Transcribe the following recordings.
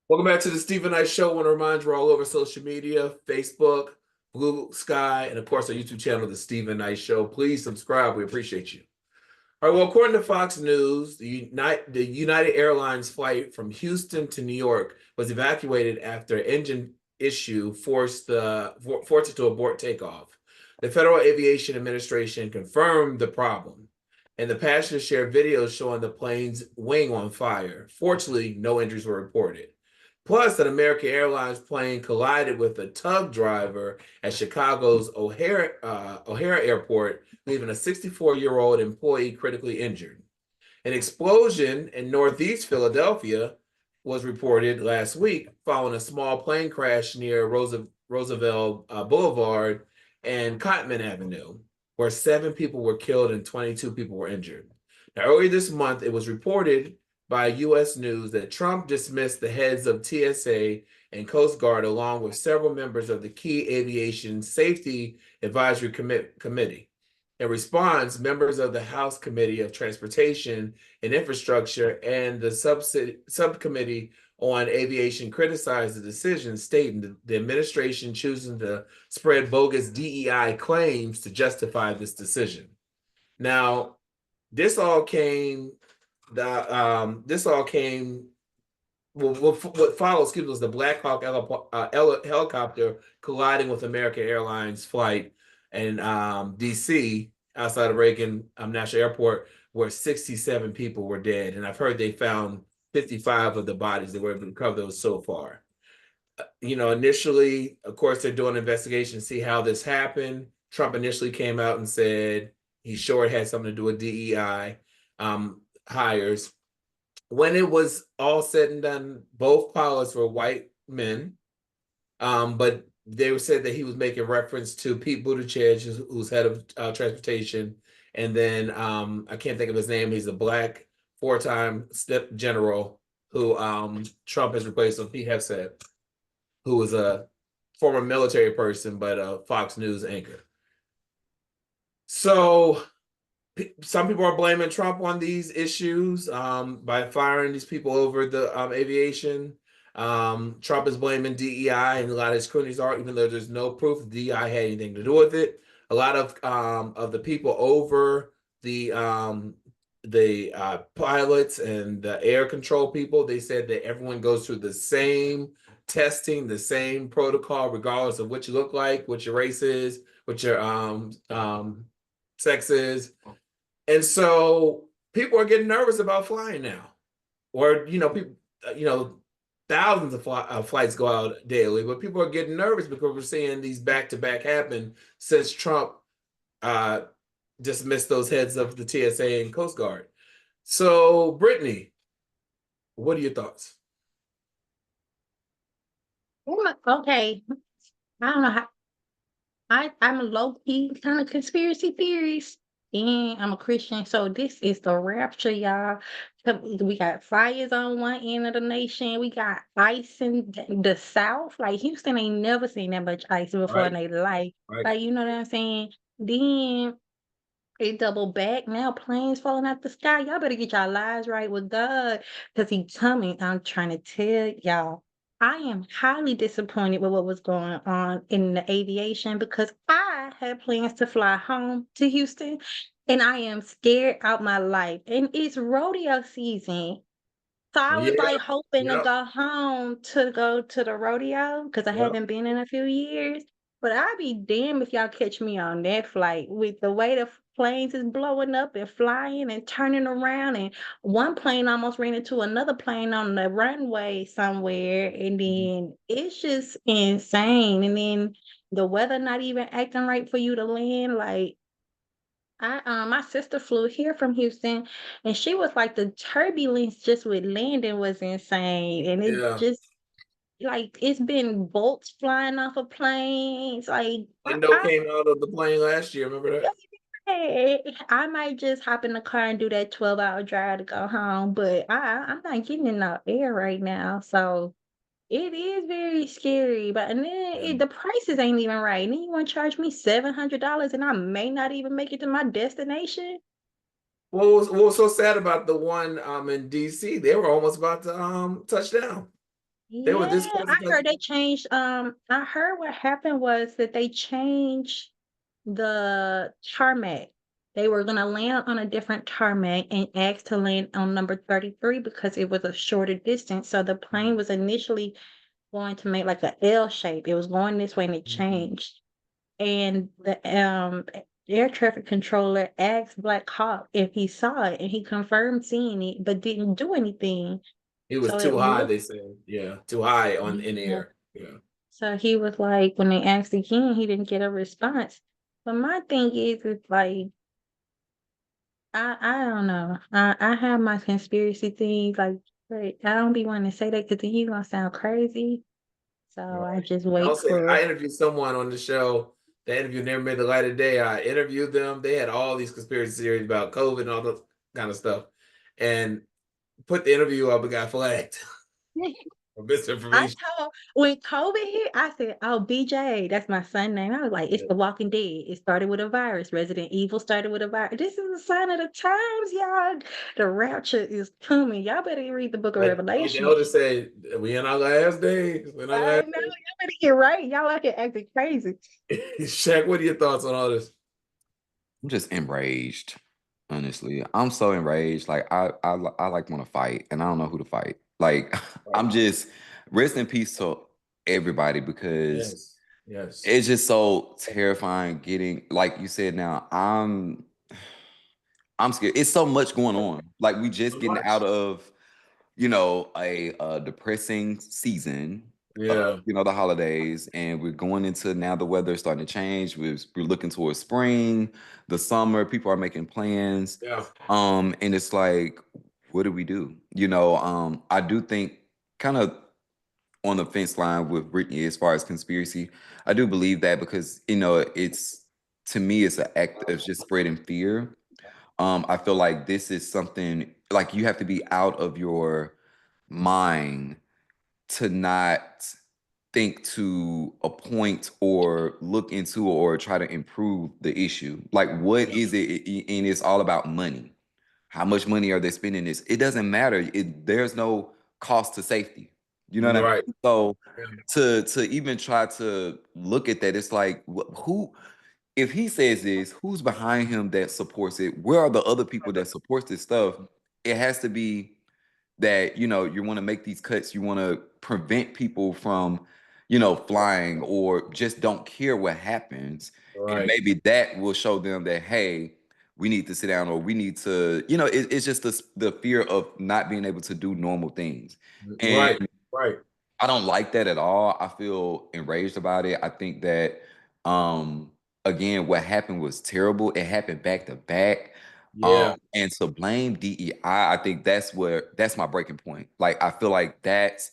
Welcome back to the Stephen Knight Show. I want to remind you we're all over social media, Facebook, Blue Sky, and of course our YouTube channel, The Stephen Knight Show. Please subscribe. We appreciate you. All right, well, according to Fox News, the United Airlines flight from Houston to New York was evacuated after an engine issue forced it to abort takeoff. The Federal Aviation Administration confirmed the problem, and the passengers shared videos showing the plane's wing on fire. Fortunately, no injuries were reported. Plus, an American Airlines plane collided with a tug driver at Chicago's O'Hare Airport, leaving a 64-year-old employee critically injured. An explosion in Northeast Philadelphia was reported last week following a small plane crash near Roosevelt Boulevard and Cotman Avenue, where 7 people were killed and 22 people were injured. Now, earlier this month, it was reported by U.S. News that Trump dismissed the heads of TSA and Coast Guard along with several members of the key Aviation Safety Advisory Committee. In response, members of the House Committee of Transportation and Infrastructure and the Subcommittee on Aviation criticized the decision, stating the administration choosing to spread bogus DEI claims to justify this decision. Now, this all came. What follows was the Black Hawk helicopter colliding with American Airlines flight in DC outside of Reagan National Airport, where 67 people were dead. And I've heard they found 55 of the bodies that were able to recover those so far. Initially, of course, they're doing an investigation to see how this happened. Trump initially came out and said he's sure it had something to do with DEI hires. When it was all said and done, both pilots were white men, but they said that he was making reference to Pete Buttigieg, who's head of transportation, and then I can't think of his name. He's a black 4-time step general who Trump has replaced with Pete Hegseth, who was a former military person but a Fox News anchor. So some people are blaming Trump on these issues by firing these people over the aviation. Trump is blaming DEI, and a lot of his critics are, even though there's no proof that DEI had anything to do with it. A lot of the people over the pilots and the air control people, they said that everyone goes through the same testing, the same protocol, regardless of what you look like, what your race is, what your sex is. And so people are getting nervous about flying now, or people, thousands of flights go out daily, but people are getting nervous because we're seeing these back-to-back happen since Trump dismissed those heads of the TSA and Coast Guard. So, Brittany, what are your thoughts? Okay, I don't know how. I'm a low-key kind of conspiracy theorist, and I'm a Christian, so this is the rapture, y'all. We got fires on one end of the nation. We got ice in the South. Like Houston ain't never seen that much ice before in their life. Right. Like, you know what I'm saying? Then it double back. Now planes falling out the sky. Y'all better get y'all lives right with God, because He coming. I'm trying to tell y'all. I am highly disappointed with what was going on in the aviation, because I had plans to fly home to Houston, and I am scared out my life. And it's rodeo season. So I was like hoping to go home to go to the rodeo, because I haven't been in a few years. But I'd be damned if y'all catch me on that flight with the way the planes is blowing up and flying and turning around. And one plane almost ran into another plane on the runway somewhere. And then it's just insane. And then the weather not even acting right for you to land. Like, my sister flew here from Houston, and she was like, the turbulence just with landing was insane, and it just like it's been bolts flying off of planes. Like, Window came out of the plane last year. Remember that? I might just hop in the car and do that 12-hour drive to go home, but I'm not getting in no air right now, so it is very scary. But and then the prices ain't even right. And then you want to charge me $700, and I may not even make it to my destination. what was so sad about the one in DC? They were almost about to touch down. They were this Yeah, close I to touch. heard they changed, I heard what happened was that they changed the tarmac. They were gonna land on a different tarmac and asked to land on number 33 because it was a shorter distance. So the plane was initially going to make like a L shape. It was going this way and it Mhm. changed. And the air traffic controller asked Black Hawk if he saw it, and he confirmed seeing it, but didn't do anything. It was So it too high, looked they said. Yeah, too high on in the yeah. air. Yeah. So he was like, when they asked again, he didn't get a response. But my thing is like, I don't know. I have my conspiracy things, like, but I don't be wanting to say that because then you gonna sound crazy. So I Right. just I'll wait say for. I interviewed someone on the show. The interview never made the light of day. I interviewed them. They had all these conspiracy theories about COVID and all that kind of stuff. And put the interview up and got flagged for I misinformation. told when COVID hit, I said, "Oh, BJ, that's my son name." I was like, "It's Yeah. The Walking Dead. It started with a virus. Resident Evil started with a virus. This is a sign of the times, y'all. The rapture is coming. Y'all better read the Book of Like the Revelation." elder said, we in our last days. We in our I last know y'all better get right. Y'all like it acting crazy. days. Shaq, what are your thoughts on all this? I'm just enraged. Honestly, I'm so enraged. Like I like want to fight, and I don't know who to fight. Like Right. I'm just rest in peace to everybody because Yes. Yes. it's just so terrifying. Getting like you said. Now I'm scared. It's so much going on. Like we just So getting much. out of a depressing season of Yeah. the holidays, and we're going into now the weather is starting to change. We're looking towards spring, the summer. People are making plans, Yeah. and it's like, what do we do? I do think kind of on the fence line with Brittany as far as conspiracy. I do believe that because it's to me it's an act of just spreading fear. I feel like this is something like you have to be out of your mind to not think to a point or look into or try to improve the issue. Like, what Yeah. is it? And it's all about money. How much money are they spending this? It doesn't matter. There's no cost to safety. You know what I mean? Right. So Yeah. to even try to look at that, it's like who if he says this, who's behind him that supports it? Where are the other people that support this stuff? It has to be that you want to make these cuts, you want to prevent people from flying or just don't care what happens, and Right. maybe that will show them that, hey, we need to sit down, or we need to it's just the fear of not being able to do normal things. And Right. Right. I don't like that at all. I feel enraged about it. I think that um again, what happened was terrible. It happened back to back. Yeah. And to blame DEI, I think that's my breaking point. Like I feel like that's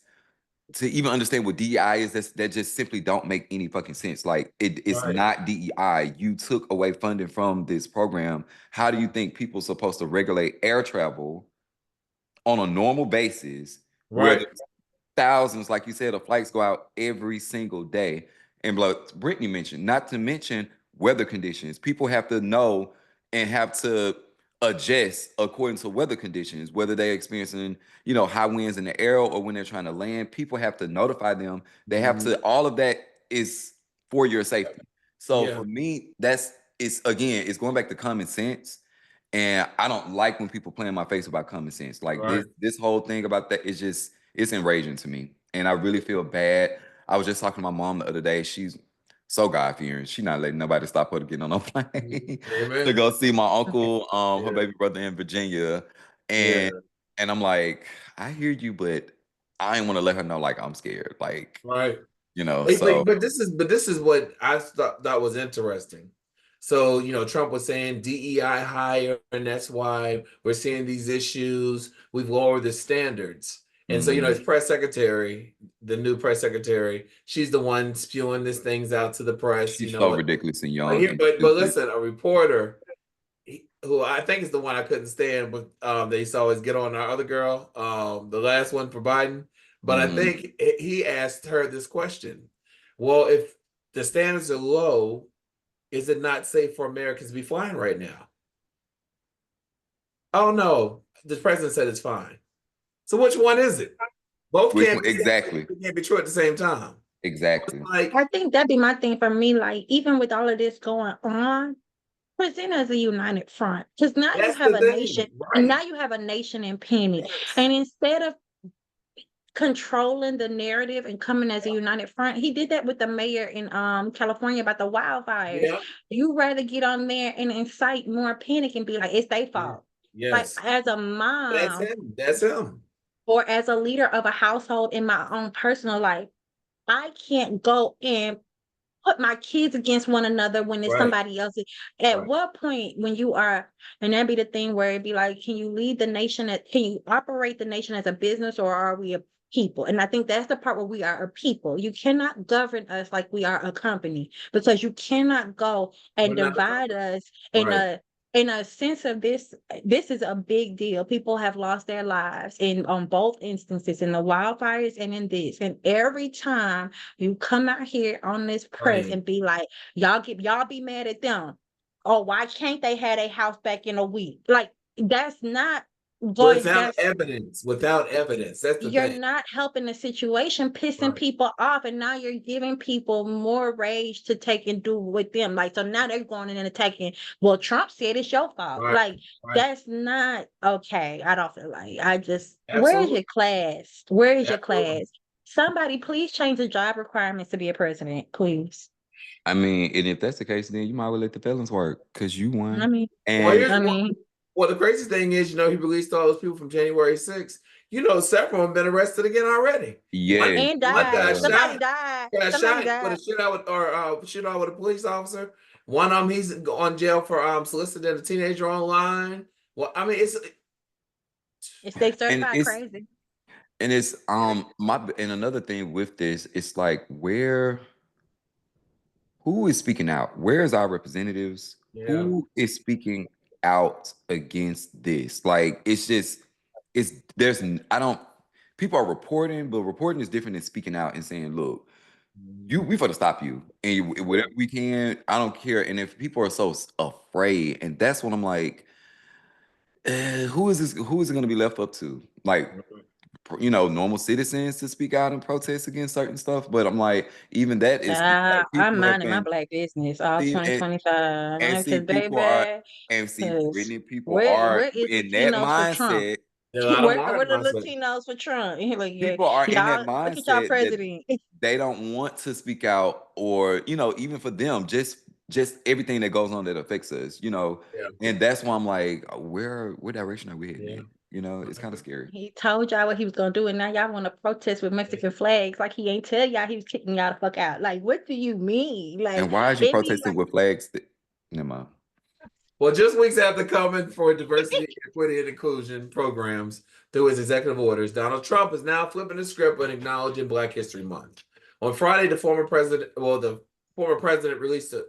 to even understand what DEI is, that just simply don't make any fucking sense. Like it's Right. not DEI. You took away funding from this program. How do you think people are supposed to regulate air travel on a normal basis where Right. thousands, like you said, of flights go out every single day? And like Brittany mentioned, not to mention weather conditions. People have to know and have to adjust according to weather conditions, whether they're experiencing, high winds in the air or when they're trying to land. People have to notify them. They have Mhm. to, all of that is for your safety. So Yeah. for me, it's going back to common sense. And I don't like when people play in my face about common sense. Like Right. this whole thing about that is just it's enraging to me. And I really feel bad. I was just talking to my mom the other day. She's so God fearing. She's not letting nobody stop her to get on no plane to Amen. go see my uncle, her Yeah. baby brother in Virginia. And Yeah. and I'm like, I hear you, but I ain't want to let her know like I'm scared. Like, Right. But, so but this is what I thought was interesting. So, Trump was saying DEI higher, and that's why we're seeing these issues. We've lowered the standards. And so, his mhm. press secretary, the new press secretary, she's the one spewing these things out to the press, She's so ridiculous and But young here, and but stupid. listen, a reporter who I think is the one I couldn't stand, but they used to always get on our other girl, the last one for Biden. But I Mhm. think he asked her this question: well, if the standards are low, is it not safe for Americans to be flying right now? Oh no, the president said it's fine. So which one is it? Both can't be Exactly. can't be true at the same time. Exactly. Like I think that'd be my thing for me. Like, even with all of this going on, present as a united front. Because now you that's have the a nation, thing, and right? now you have a nation in panic. Yes. And instead of controlling the narrative and coming as a united front, he did that with the mayor in California about the wildfires. Yeah. You rather get on there and incite more panic and be like, it's their fault. Like, Yes. as a That's mom him. That's him. or as a leader of a household in my own personal life, I can't go and put my kids against one another when it's Right. somebody else's. At Right. what point when you are, and that'd be the thing where it'd be like, can you lead the nation? Can you operate the nation as a business, or are we a people? And I think that's the part where we are a people. You cannot govern us like we are a company, because you cannot go We're and not a divide company. us Right. in a sense of this. This is a big deal. People have lost their lives in on both instances, in the wildfires and in this. And every time you come out here on this press Right. and be like, y'all be mad at them. Oh, why can't they have a house back in a week? Like, that's not going, Without that's evidence. Without evidence. That's the you're thing. not helping the situation, pissing Right. people off, and now you're giving people more rage to take and do with them. Like, so now they're going in and attacking. Well, Trump said it's your fault. Right. Like, Right. that's not okay. I don't feel like where is Absolutely. your class? Where is your Absolutely. class? Somebody please change the job requirements to be a president, please. I mean, and if that's the case, then you might well let the felons work because you I won. mean, Well, And here's I mean, well, the crazy thing is, he released all those people from January 6th. Several have been arrested again already. One yes, and one died. got Somebody shot. died. Got Somebody shot with a died. shootout with or shootout with a police officer. One of them he's on jail for soliciting a teenager online. Well, I mean It's they and certified crazy. it's my and another thing with this, it's like who is speaking out? Where is our representatives? yeah. Who is speaking out against this? Like it's there's I don't people are reporting, but reporting is different than speaking out and saying, look, we for to stop you and whatever we can, I don't care. And if people are so afraid, and that's what I'm like, who is it going to be left up to? Like, normal citizens to speak out and protest against certain stuff. But I'm like, even that is like I'm people have minding my been black business all see and 2025. and see Because people are baby, and see because Brittany people are where is the in that Latinos for Trump? mindset. A lot of Where the mindset. Latinos for Trump? Like, yeah, People are in that y'all look at y'all mindset that president. they don't want to speak out, or even for them, just everything that goes on that affects us, Yeah. and that's why I'm like, where direction are we heading Yeah. in? It's kind of scary. He told y'all what he was gonna do, and now y'all want to protest with Mexican flags. Like, he ain't tell y'all he was kicking y'all the fuck out. Like, what do you mean? Like, And why is you it be protesting like, with flags? Never mind. Well, just weeks after coming for diversity, equity, and inclusion programs through his executive orders, Donald Trump is now flipping the script and acknowledging Black History Month. On Friday, the former president released a,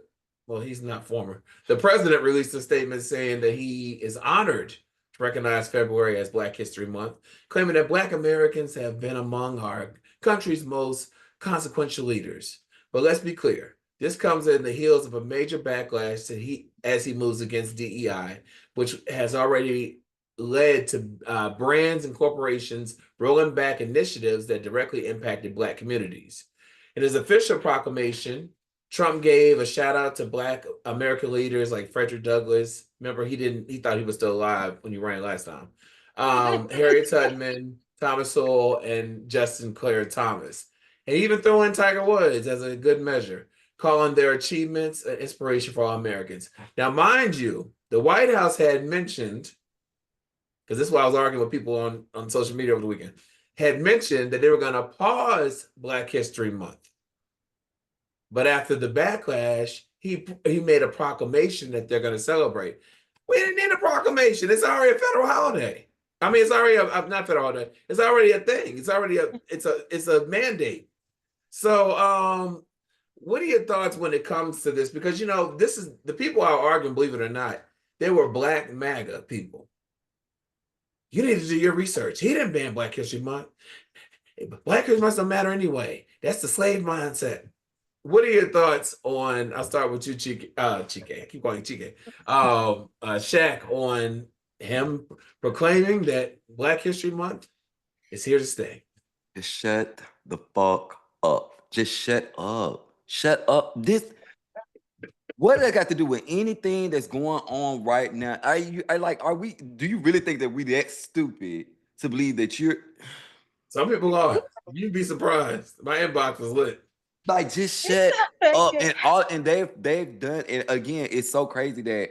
well, he's not former. The president released a statement saying that he is honored to recognize February as Black History Month, claiming that Black Americans have been among our country's most consequential leaders. But let's be clear. This comes in the heels of a major backlash as he moves against DEI, which has already led to brands and corporations rolling back initiatives that directly impacted Black communities. In his official proclamation, Trump gave a shout out to Black American leaders like Frederick Douglass. Remember, he thought he was still alive when he ran last time. Harriet Tubman, Thomas Sowell, and Justin Claire Thomas. And even throw in Tiger Woods as a good measure, calling their achievements an inspiration for all Americans. Now, mind you, the White House had mentioned, because this is why I was arguing with people on social media over the weekend, had mentioned that they were going to pause Black History Month. But after the backlash, he made a proclamation that they're going to celebrate. We didn't need a proclamation. It's already a federal holiday. I mean, it's already not federal holiday. It's already a thing. It's already it's a mandate. So, what are your thoughts when it comes to this? Because this is the people are arguing, believe it or not, they were Black MAGA people. You need to do your research. He didn't ban Black History Month. Black History Month don't matter anyway. That's the slave mindset. What are your thoughts on? I'll start with you, Chike. I keep calling you Chike. Shaq, on him proclaiming that Black History Month is here to stay. Just shut the fuck up. Just shut up. Shut up. What does that got to do with anything that's going on right now? Do you really think that we that stupid to believe that you're Some people are. You'd be surprised. My inbox was lit. like just shut up and they've done it again. It's so crazy that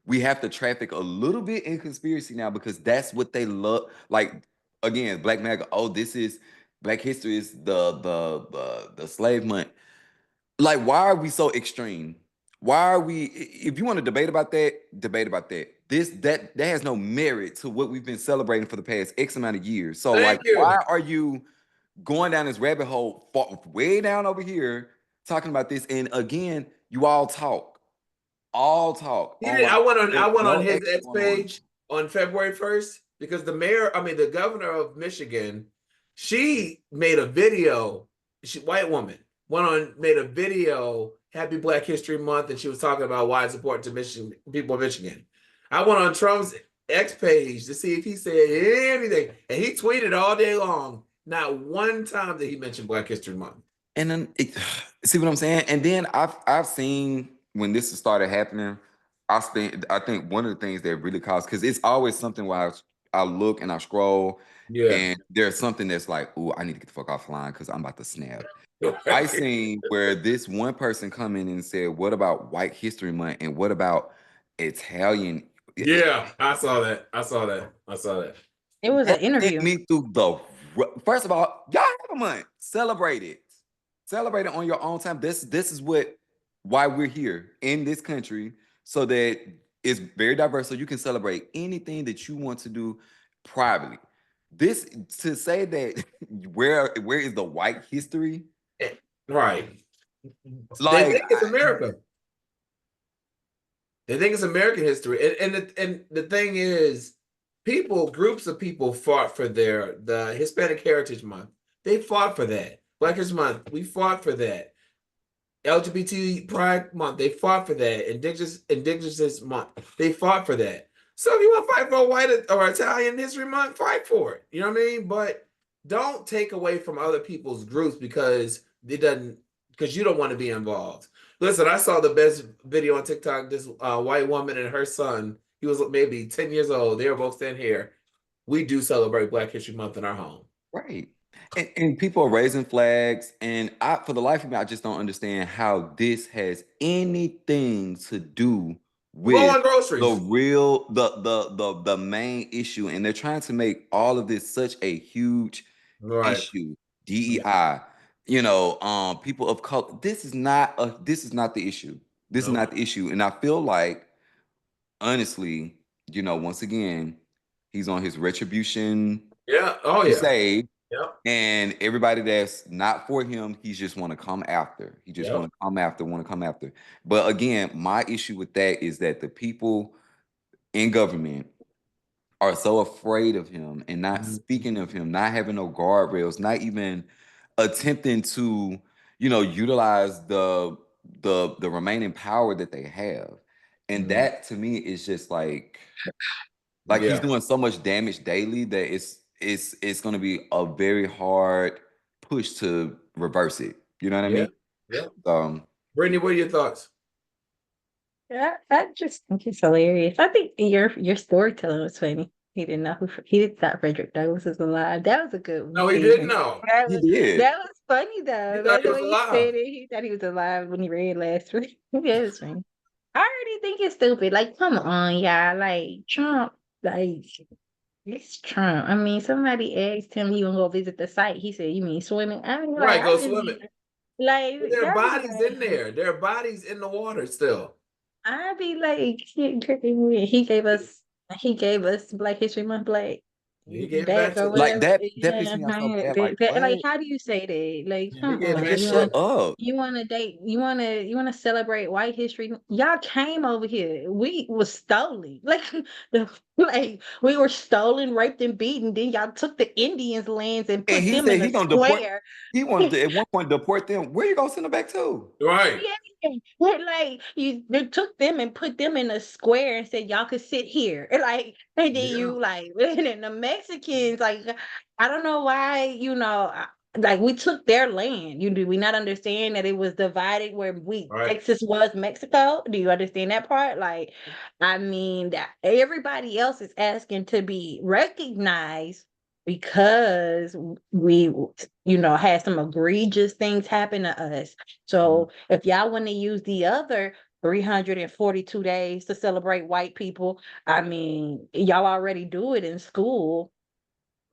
we have to traffic a little bit in conspiracy now because that's what they love. Like again, Black MAGA. Oh, this is Black History is the slave month. Like, why are we so extreme? Why are we? If you want to debate about that, debate about that. That has no merit to what we've been celebrating for the past X amount of years. So, Thank you. why are you going down this rabbit hole, way down over here, talking about this? And again, you all talk. I went on his X page on February 1st because the governor of Michigan, she made a video. White woman made a video, Happy Black History Month, and she was talking about why it's important to people of Michigan. I went on Trump's X page to see if he said anything, and he tweeted all day long. Not one time that he mentioned Black History Month. And then, see what I'm saying? And then I've seen when this started happening, I think one of the things that really caused, because it's always something where I look and I scroll, and there's something that's like, oh, I need to get the fuck offline because I'm about to snap. I seen where this one person come in and said, what about White History Month? And what about Italian? Yeah, I saw that. It was an interview. Me through first of all, y'all have a month. Celebrate it. Celebrate it on your own time. This is why we're here in this country, so that it's very diverse. So you can celebrate anything that you want to do privately. This to say that where is the white history? Right. Like, they think it's America. They think it's American history. And the thing is, groups of people fought for the Hispanic Heritage Month. They fought for that. Black History Month, we fought for that. LGBT Pride Month, they fought for that. Indigenous Month, they fought for that. So if you want to fight for a white or Italian History Month, fight for it. You know what I mean? But don't take away from other people's groups because you don't want to be involved. Listen, I saw the best video on TikTok. This white woman and her son, he was maybe 10 years old. They were both standing here. We do celebrate Black History Month in our home. Right. And people are raising flags. And for the life of me, I just don't understand how this has anything to do with the main issue. And they're trying to make all of this such a huge issue. DEI. People of color. This is not the issue. This is not the issue. And I feel like, honestly, once again, he's on his retribution. Yeah. Oh yeah. Crusade. Yep. And everybody that's not for him, he just want to come after. He just want to come after. But again, my issue with that is that the people in government are so afraid of him and not speaking of him, not having no guardrails, not even attempting to, utilize the remaining power that they have. And that to me is just like he's doing so much damage daily that it's going to be a very hard push to reverse it. You know what I mean? Yeah. Brittany, what are your thoughts? Yeah, I just think it's hilarious. I think your storytelling was funny. He didn't know he didn't thought Frederick Douglass was alive. That was a good one. No, he didn't know. He did. That was funny though. He thought he was alive. He thought he was alive when he read last week. That was funny. I already think it's stupid. Like, come on, y'all. Like Trump, it's Trump. I mean, somebody asked him, "You want to go visit the site?" He said, "You mean swimming?" I mean, go swimming. Like, there are bodies in there. There are bodies in the water still. I'd be like, he gave us Black History Month, Black. He gave back to like that. That pissed me off so bad. Like, how do you say that? Like, come on, just shut up. You want to date? You want to celebrate White History? Y'all came over here. We was stolen. Like we were stolen, raped, and beaten. Then y'all took the Indians' lands and put them in a square. He wanted to at one point deport them. Where you gonna send them back to? Right. Like you took them and put them in a square and said y'all could sit here. And then Yeah. you and then the Mexicans, I don't know why, like we took their land. Do we not understand that it was divided where Right. Texas was Mexico? Do you understand that part? I mean, that everybody else is asking to be recognized because we, had some egregious things happen to us. So if y'all want to use the other 342 days to celebrate white people, I mean, y'all already do it in school.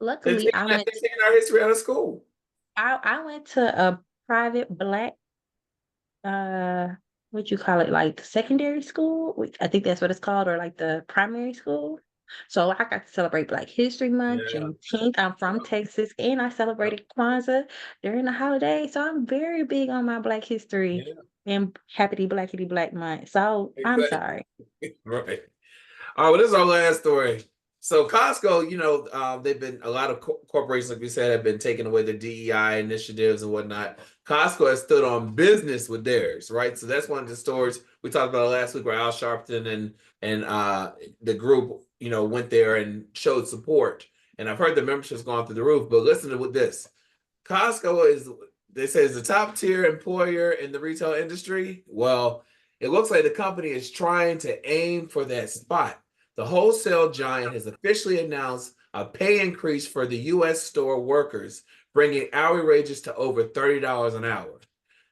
They're Luckily, taking, they're taking our history out of school. I went to a private black uh what you call it, like secondary school, which I think that's what it's called, or like the primary school. So I got to celebrate Black History Month, Yeah. Juneteenth. I'm from Texas, and I celebrated Kwanzaa during the holiday. So I'm very big on my Black history Yeah. and Blackity Black Month. So I'm Exactly. sorry. Right. All right, well, this is our last story. So Costco, they've been a lot of corporations, like we said, have been taking away the DEI initiatives and whatnot. Costco has stood on business with theirs, right? So that's one of the stories we talked about last week, where Al Sharpton and the group, went there and showed support. And I've heard the membership's gone through the roof. But listen to this: Costco they say, is the top tier employer in the retail industry. Well, it looks like the company is trying to aim for that spot. The wholesale giant has officially announced a pay increase for the U.S. store workers, bringing hourly wages to over $30 an hour.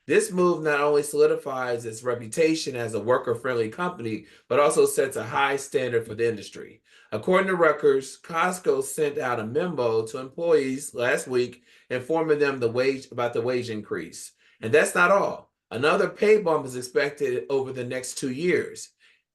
This move not only solidifies its reputation as a worker-friendly company, but also sets a high standard for the industry. According to records, Costco sent out a memo to employees last week informing them about the wage increase. And that's not all. Another pay bump is expected over the next 2 years,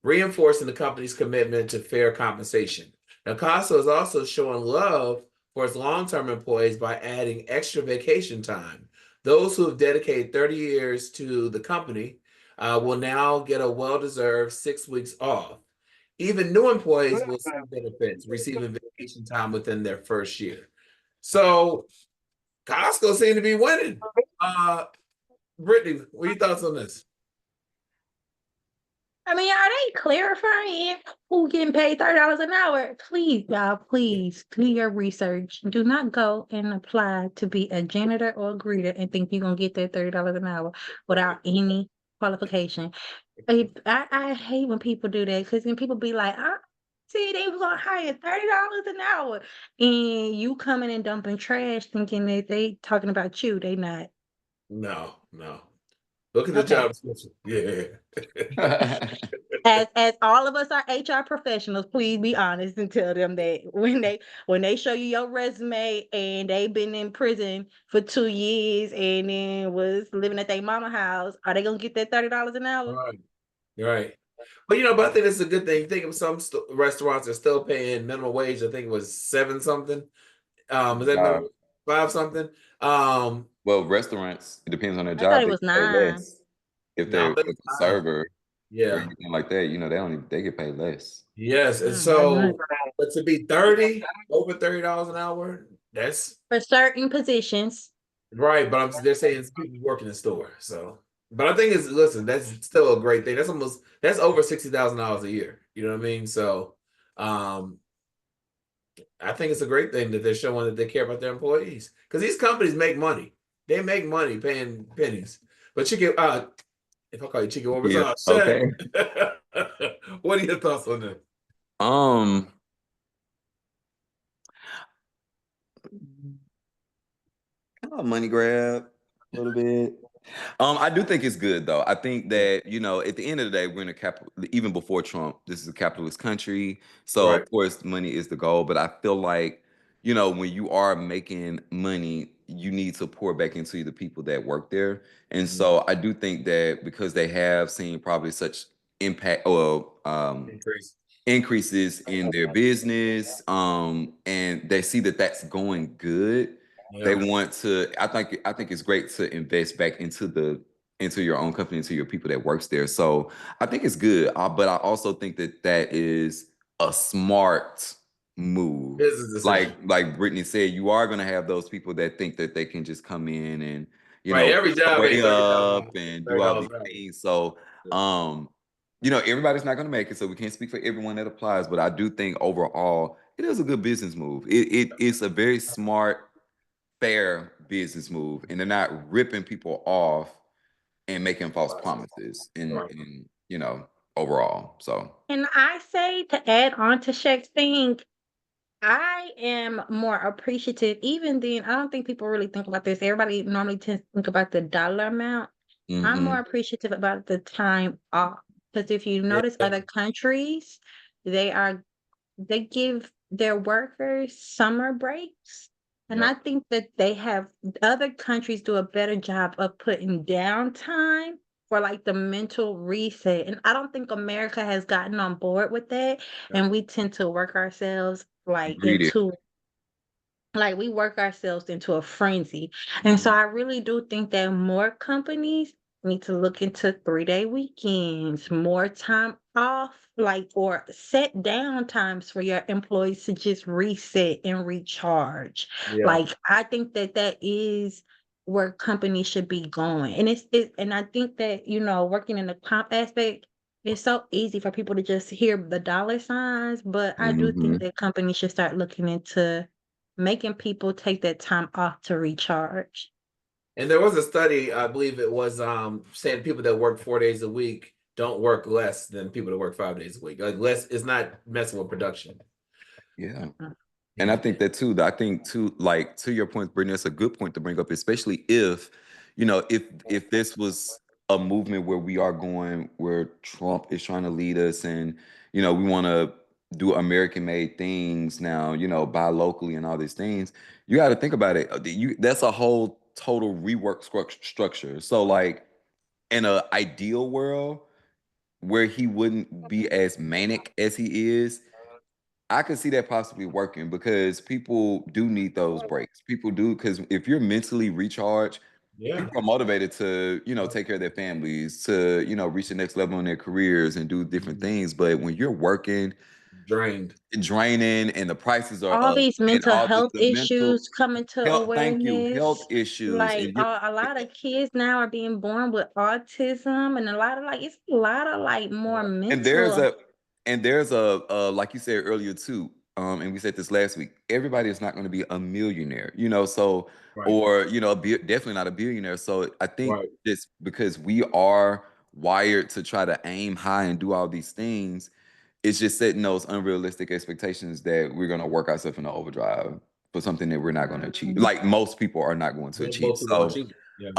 reinforcing the company's commitment to fair compensation. Now, Costco is also showing love for its long-term employees by adding extra vacation time. Those who have dedicated 30 years to the company will now get a well-deserved 6 weeks off. Even new employees will see benefits, receiving vacation time within their first year. So Costco seem to be winning. Brittany, what are your thoughts on this? I mean, are they clarifying who getting paid $30 an hour? Please, y'all, please do your research. Do not go and apply to be a janitor or a greeter and think you're gonna get that $30 an hour without any qualification. I hate when people do that, because then people be like, I see they was gonna hire $30 an hour, and you coming and dumping trash thinking that they talking about you. They not. No. Look at the Okay. job description. Yeah. As all of us are HR professionals, please be honest and tell them that when they show you your resume and they've been in prison for 2 years and then was living at their mama house, are they gonna get that $30 an hour? Right. But I think it's a good thing. You think of some restaurants are still paying minimum wage. I think it was 7 something. Is that Uh, minimum 5 something? well, restaurants, it depends on their I thought job. it They was can pay 9. less. If No, I they're think a it's 5. server or Yeah. anything like that, they get paid less. Yes. And Mm. so, but to be 30, over $30 an hour, that's For certain positions. right. But they're saying it's people working in the store. So, but I think listen, that's still a great thing. That's over $60,000 a year. You know what I mean? So, um, I think it's a great thing that they're showing that they care about their employees, because these companies make money. They make money paying pennies. But chicken, if I call you chicken, what was Yeah. Shaq? Okay. What are your thoughts on that? Um, kind of a money grab a little bit. I do think it's good though. I think that, at the end of the day, we're in a capital, even before Trump, this is a capitalist country. So Right. of course money is the goal, but I feel like, when you are making money, you need to pour back into the people that work there. And so I do think that because they have seen probably such impact or Increase. increases in their business, and they see that that's going good. They Yeah. want to. I think it's great to invest back into your own company, into your people that works there. So I think it's good, but I also think that that is a smart move. Business decision. Like Brittany said, you are going to have those people that think that they can just come in and Right. Every job way ain't up and do all $30 these an hour. things. So, everybody's not going to make it, so we can't speak for everyone that applies. But I do think overall, it is a good business move. It's a very smart, fair business move, and they're not ripping people off and making false promises overall. So And I say, to add on to Shaq's thing, I am more appreciative. Even then, I don't think people really think about this. Everybody normally tends to think about the dollar amount. I'm more appreciative about the time off. Because if you Yeah. notice other countries, they are they give their workers summer breaks. And Yep. I think that other countries do a better job of putting downtime for like the mental reset. And I don't think America has gotten on board with that. And we tend to work ourselves greedy. we work ourselves into a frenzy. And so I really do think that more companies need to look into 3-day weekends, more time off, or set down times for your employees to just reset and recharge. Yeah. I think that that is where companies should be going. And and I think that, working in the comp aspect, it's so easy for people to just hear the dollar signs, but I do think that companies should start looking into making people take that time off to recharge. And there was a study, I believe it was saying people that work 4 days a week don't work less than people that work 5 days a week. Like less is not messing with production. Yeah. Mhm. And I think that too. I think too, like to your point, Brittany, that's a good point to bring up, especially if, if this was a movement where we are going, where Trump is trying to lead us, and we want to do American-made things now, buy locally and all these things. You got to think about it. That's a whole total rework structure. So, like in an ideal world where he wouldn't be as manic as he is, I could see that possibly working because people do need those breaks. People do, because if you're mentally recharged, Yeah. people are motivated to, take care of their families, to, reach the next level in their careers and do different things. But when you're working, Drained. draining, and the prices are All up, these and mental all health the mental issues coming to health, thank you, health awareness. issues, and you're A lot of kids now are being born with autism, and a lot of it's a lot of more and there's mental. a and there's a like you said earlier too, and we said this last week, everybody is not going to be a millionaire, so, Right. or definitely not a billionaire. So I think Right. just because we are wired to try to aim high and do all these things, it's just setting those unrealistic expectations that we're going to work ourselves into overdrive for something that we're not going to achieve, Mhm. like most people are not going to achieve. Most people So achieve it.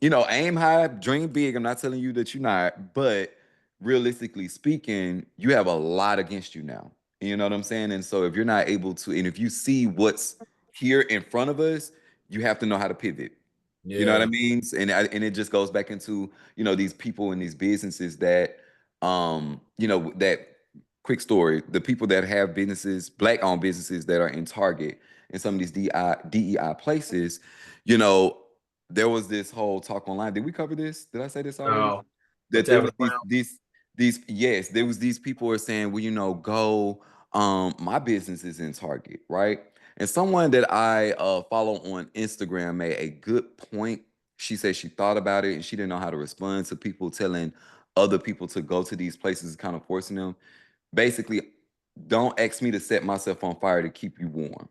Yeah. aim high, dream big. I'm not telling you that you're not, but realistically speaking, you have a lot against you now. You know what I'm saying? And so if you're not able to, and if you see what's here in front of us, you have to know how to pivot. You know what I Yeah. mean? And it just goes back into, these people in these businesses that, that quick story, the people that have businesses, black owned businesses that are in Target and some of these DEI places, you know, there was this whole talk online. Did we cover this? Did I say this already? No. That What's there was happening around? yes, there was these people who are saying, well, go, my business is in Target, right? And someone that I follow on Instagram made a good point. She said she thought about it and she didn't know how to respond to people telling other people to go to these places, kind of forcing them. Basically, don't ask me to set myself on fire to keep you warm.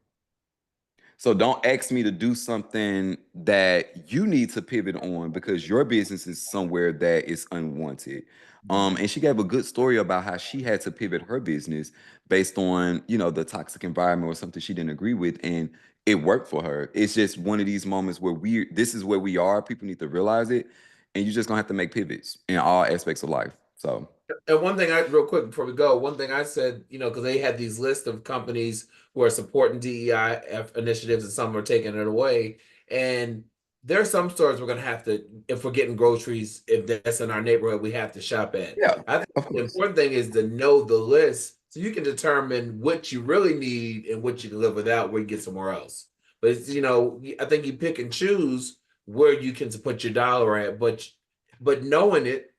So don't ask me to do something that you need to pivot on because your business is somewhere that is unwanted. And she gave a good story about how she had to pivot her business based on, the toxic environment or something she didn't agree with. And it worked for her. It's just one of these moments where this is where we are. People need to realize it. And you're just gonna have to make pivots in all aspects of life. So And one thing real quick before we go, one thing I said, because they had these lists of companies who are supporting DEI initiatives and some are taking it away. And there are some stores we're going to have to, if we're getting groceries, if that's in our neighborhood, we have to shop at. yeah, I think of the course. important thing is to know the list so you can determine what you really need and what you can live without where you get somewhere else. But it's, I think you pick and choose where you can put your dollar at, but knowing it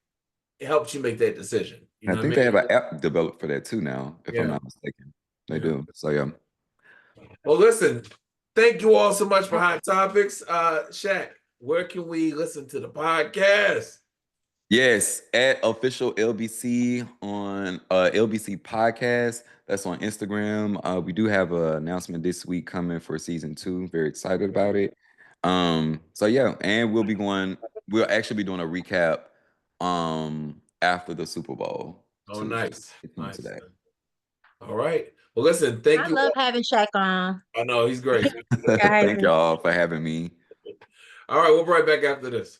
helps you make that decision. You And know I what I think they mean? have an app developed for that too now, if I'm Yeah. not mistaken. They Yeah. do. So yeah. Well, listen, thank you all so much for Hot Topics. Shaq, where can we listen to the podcast? Yes, at official LBC on LBC podcast. That's on Instagram. We do have an announcement this week coming for season 2. Very excited about it. So yeah, and we'll actually be doing a recap after the Super Bowl. Oh, too. nice. Get into that. All right. Well, listen, thank I you. love having Shaq on. I know he's great. Thank y'all for having me. All right, we'll be right back after this.